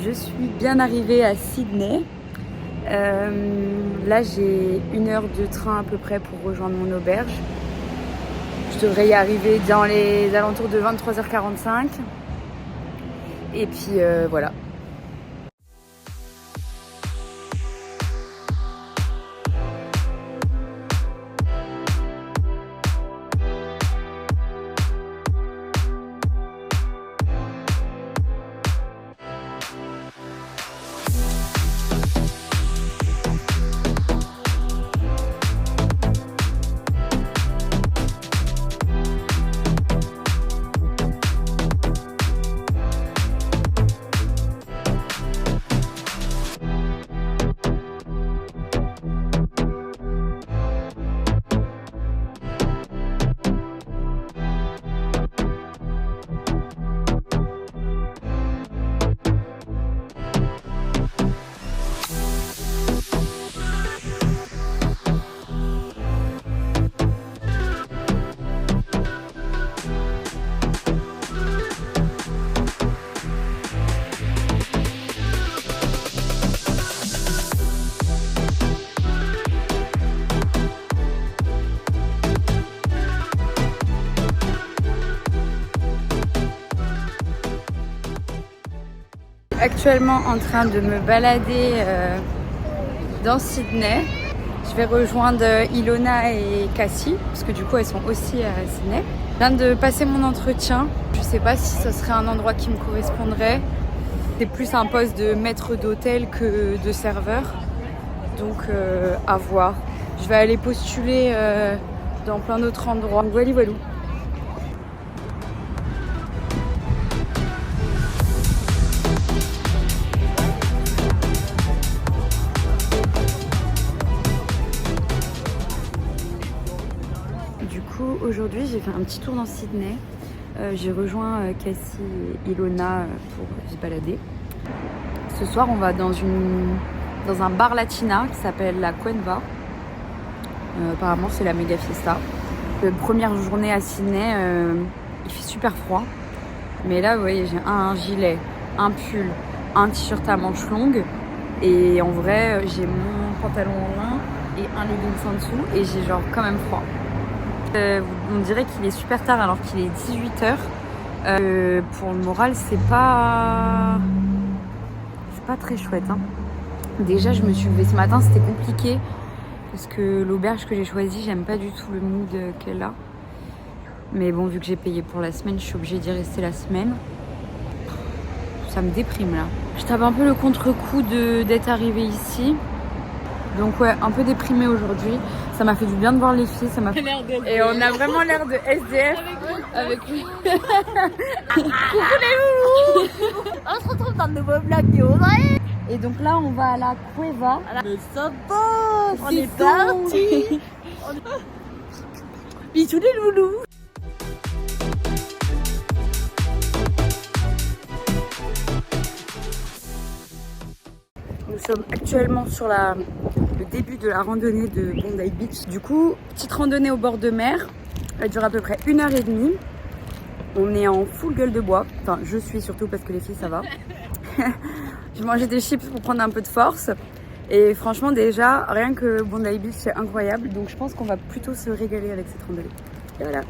Je suis bien arrivée à Sydney. Là, j'ai 1 heure de train à peu près pour rejoindre mon auberge. Je devrais y arriver dans les alentours de 23h45. Et puis voilà. Actuellement en train de me balader dans Sydney. Je vais rejoindre Ilona et Cassie parce que du coup elles sont aussi à Sydney. Je viens de passer mon entretien. Je sais pas si ce serait un endroit qui me correspondrait. C'est plus un poste de maître d'hôtel que de serveur. Donc à voir. Je vais aller postuler dans plein d'autres endroits. Voilà, voilà. Aujourd'hui, j'ai fait un petit tour dans Sydney. J'ai rejoint Cassie et Ilona pour se balader. Ce soir, on va dans un bar latina qui s'appelle la Cuenva. Apparemment, c'est la méga fiesta. Première journée à Sydney, il fait super froid. Mais là, vous voyez, j'ai un gilet, un pull, un t-shirt à manches longues. Et en vrai, j'ai mon pantalon en lin et un leggings en dessous. Et j'ai genre quand même froid. On dirait qu'il est super tard alors qu'il est 18h. Pour le moral, c'est pas très chouette. Hein. Déjà, je me suis levée ce matin, c'était compliqué parce que l'auberge que j'ai choisie, j'aime pas du tout le mood qu'elle a. Mais bon, vu que j'ai payé pour la semaine, je suis obligée d'y rester la semaine. Ça me déprime là. Je tape un peu le contre-coup d'être arrivée ici. Donc ouais, un peu déprimée aujourd'hui. Ça m'a fait du bien de voir les filles. Et on a vraiment l'air de SDF avec lui. Coucou les loulous. On se retrouve dans le nouveau vlog de Audrey. Et donc là, on va à la Cueva. Mais ça va, on est parti. Bisous les loulous. Nous sommes actuellement sur le début de la randonnée de Bondi Beach. Du coup, petite randonnée au bord de mer. Elle dure à peu près 1h30. On est en full gueule de bois. Enfin, je suis surtout parce que les filles, ça va. J'ai mangé des chips pour prendre un peu de force. Et franchement, déjà, rien que Bondi Beach, c'est incroyable. Donc, je pense qu'on va plutôt se régaler avec cette randonnée. Et voilà.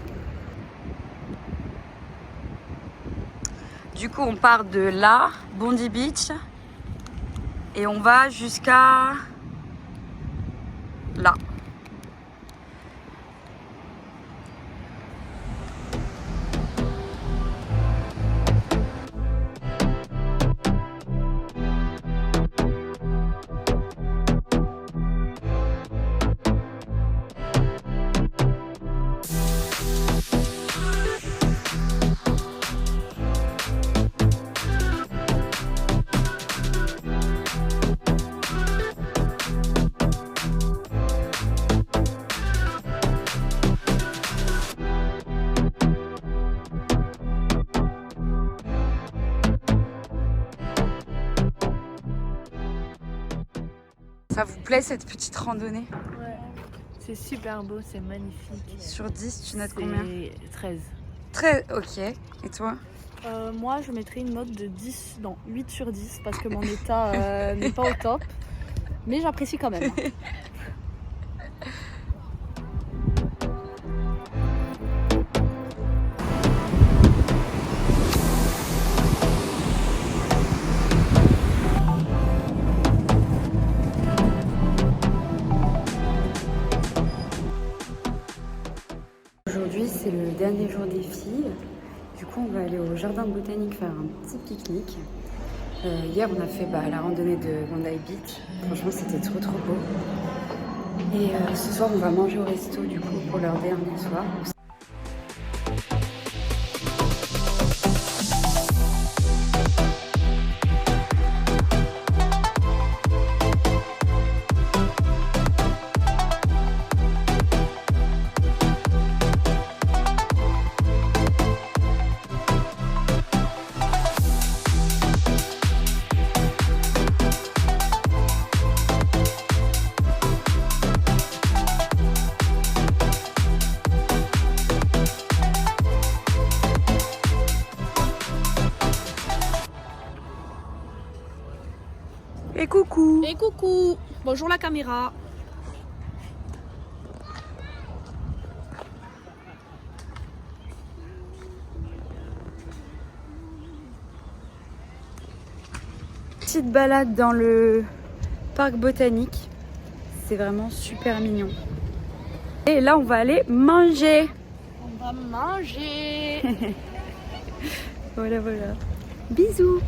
Du coup, on part de là, Bondi Beach. Et on va jusqu'à là. Ça vous plaît cette petite randonnée? Ouais, c'est super beau, c'est magnifique. Sur 10, tu notes combien? 13. 13, ok. Et toi? Moi, je mettrais une note de 10, non, 8 sur 10 parce que mon état n'est pas au top. Mais j'apprécie quand même. Aujourd'hui, c'est le dernier jour des filles. Du coup, on va aller au jardin botanique faire un petit pique-nique. Hier, on a fait la randonnée de Bondi Beach. Franchement, c'était trop beau. Et ce soir, on va manger au resto du coup pour leur dernier soir. Et coucou! Et coucou! Bonjour la caméra! Petite balade dans le parc botanique. C'est vraiment super mignon. Et là, on va aller manger. On va manger! Voilà. Bisous!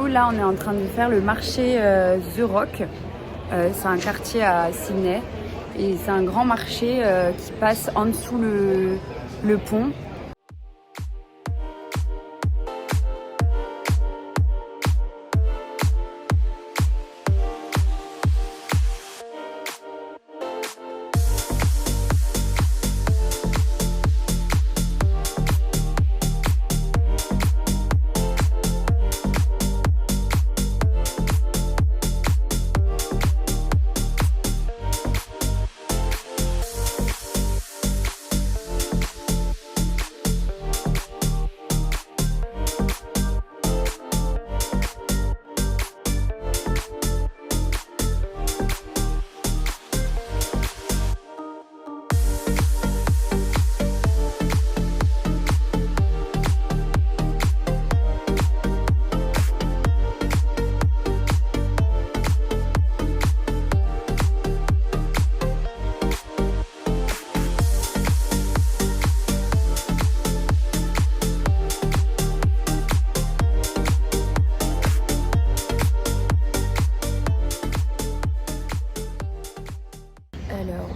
Là, on est en train de faire le marché The Rock. C'est un quartier à Sydney et c'est un grand marché qui passe en dessous le pont.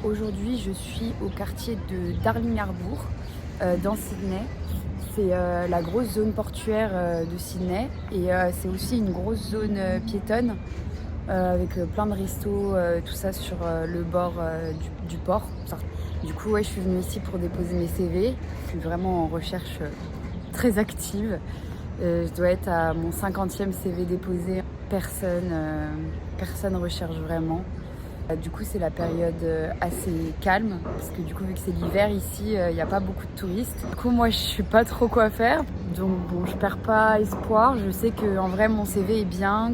Aujourd'hui, je suis au quartier de Darling Harbour, dans Sydney. C'est la grosse zone portuaire de Sydney et c'est aussi une grosse zone piétonne avec plein de restos, tout ça sur le bord du port. Du coup, je suis venue ici pour déposer mes CV. Je suis vraiment en recherche très active. Je dois être à mon 50e CV déposé. Personne recherche vraiment. Du coup, c'est la période assez calme parce que du coup, vu que c'est l'hiver ici, il n'y a pas beaucoup de touristes. Du coup, moi, je sais pas trop quoi faire. Donc bon, je perds pas espoir. Je sais que en vrai, mon CV est bien.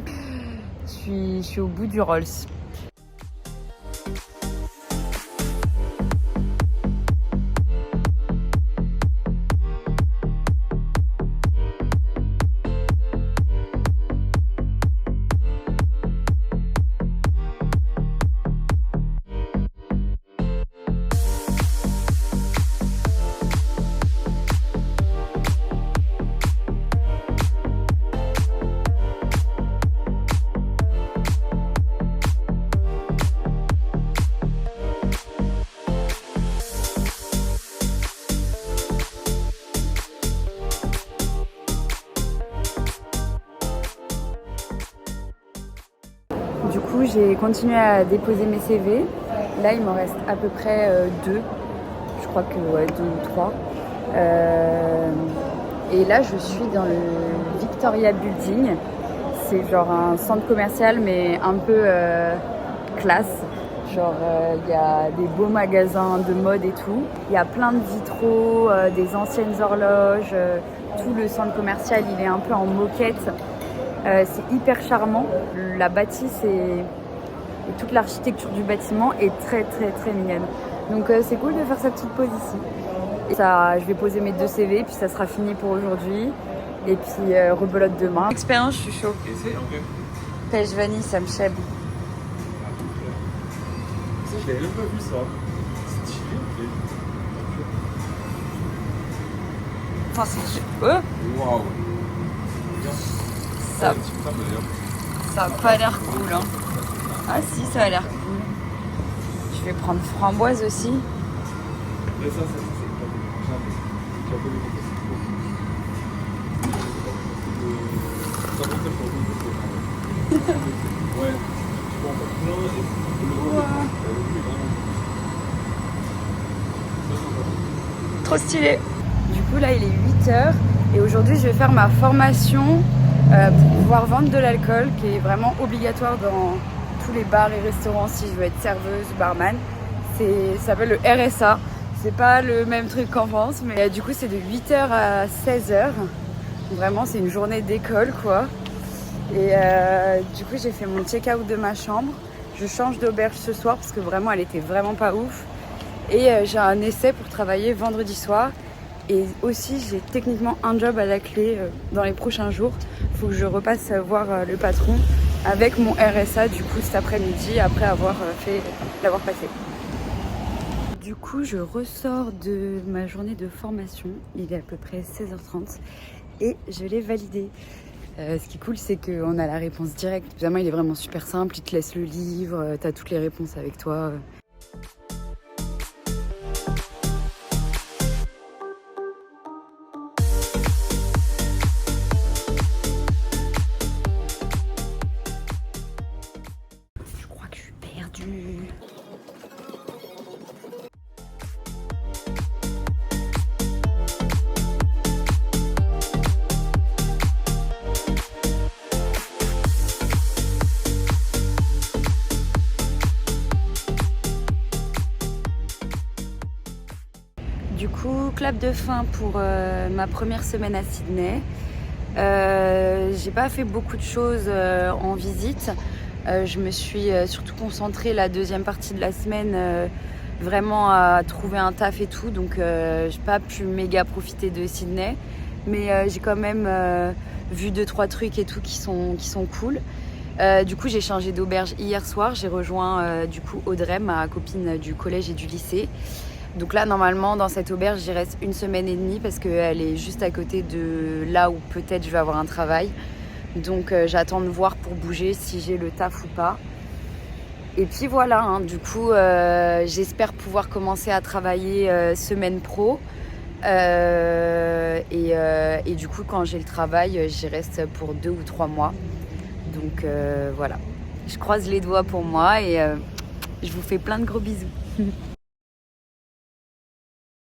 Je suis au bout du Rolls. Du coup, j'ai continué à déposer mes CV. Là, il m'en reste à peu près 2. crois que 2 ou 3. Et là, je suis dans le Victoria Building. C'est genre un centre commercial, mais un peu classe. Genre, il y a des beaux magasins de mode et tout. Il y a plein de vitraux, des anciennes horloges. Tout le centre commercial, il est un peu en moquette. C'est hyper charmant. La bâtisse et toute l'architecture du bâtiment est très, très, très mignonne. Donc, c'est cool de faire sa petite pause ici. Et ça, je vais poser mes 2 CV, puis ça sera fini pour aujourd'hui. Et puis, rebelote demain. Expérience, je suis chaud. Pêche vanille, ça me chèbe. Ça, je l'avais même pas vu ça. C'est stylé. Enfin, c'est... Waouh. Ça a pas l'air cool, hein. Ah si, ça a l'air cool. Je vais prendre framboise aussi. Mais ça, c'est ouais. Trop stylé. Du coup là il est 8h et aujourd'hui je vais faire ma formation pour pouvoir vendre de l'alcool qui est vraiment obligatoire dans tous les bars et restaurants si je veux être serveuse ou barman. Ça s'appelle le RSA. C'est pas le même truc qu'en France, mais du coup c'est de 8h à 16h. Vraiment c'est une journée d'école quoi. Et du coup j'ai fait mon check-out de ma chambre. Je change d'auberge ce soir parce que vraiment elle était vraiment pas ouf. Et j'ai un essai pour travailler vendredi soir. Et aussi j'ai techniquement un job à la clé dans les prochains jours. Il faut que je repasse voir le patron avec mon RSA du coup cet après-midi après l'avoir passé. Du coup je ressors de ma journée de formation. Il est à peu près 16h30 et je l'ai validé. Ce qui est cool, c'est qu'on a la réponse directe. Évidemment, il est vraiment super simple. Il te laisse le livre, tu as toutes les réponses avec toi. Je crois que je suis perdue. Du coup, clap de fin pour ma première semaine à Sydney. J'ai pas fait beaucoup de choses en visite. Je me suis surtout concentrée la deuxième partie de la semaine vraiment à trouver un taf et tout. Donc j'ai pas pu méga profiter de Sydney. Mais j'ai quand même vu 2-3 trucs et tout qui sont cool. Du coup, j'ai changé d'auberge hier soir. J'ai rejoint du coup Audrey, ma copine du collège et du lycée. Donc là, normalement, dans cette auberge, j'y reste 1 semaine et demie parce qu'elle est juste à côté de là où peut-être je vais avoir un travail. Donc j'attends de voir pour bouger si j'ai le taf ou pas. Et puis voilà, hein, du coup, j'espère pouvoir commencer à travailler semaine pro. Et du coup, quand j'ai le travail, j'y reste pour 2 ou 3 mois. Donc voilà, je croise les doigts pour moi et je vous fais plein de gros bisous.